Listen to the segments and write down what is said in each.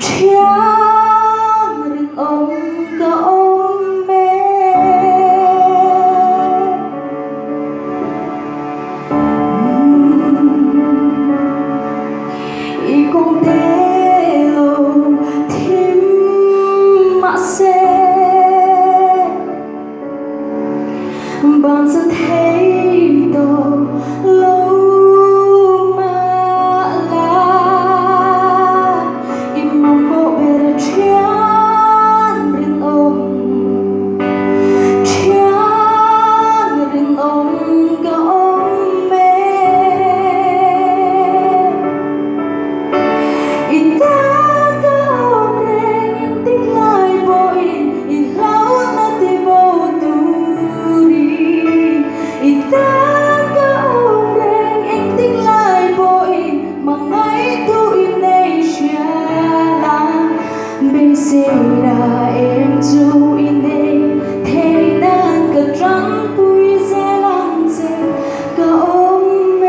Tráng rừng ông có ôm mê y con thế lâu thêm mà xe bạn sẽ thấy tôi lâu mà là im mong bộ bề trán rừng ông có ôm mê Ita có reng em tích lại vội lâu na ti vô tu đi Ita có reng em tích lại vội mà ngay tu Indonesia Bersera em tu ine thế nan cả trắng vui ra lăng dần cả ôm mê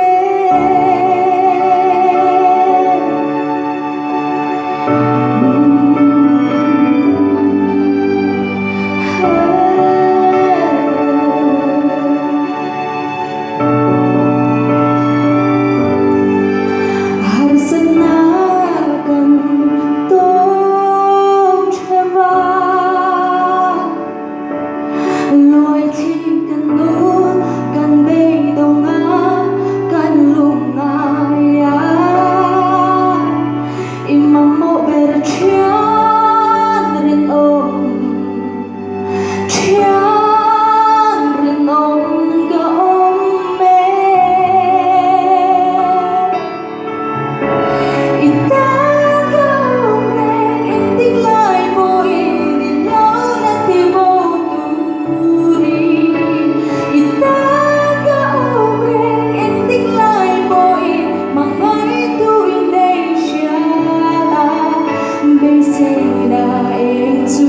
Lôi khi cần lúa cần bê đầu ngã cần lục ngài imam mau bercian rin om ga om me ita ga om reng em tích lại vội đi lâu na ti vô tu đi ita ga om reng em tích lại vội mà ngay tu Indonesia Bersera em tu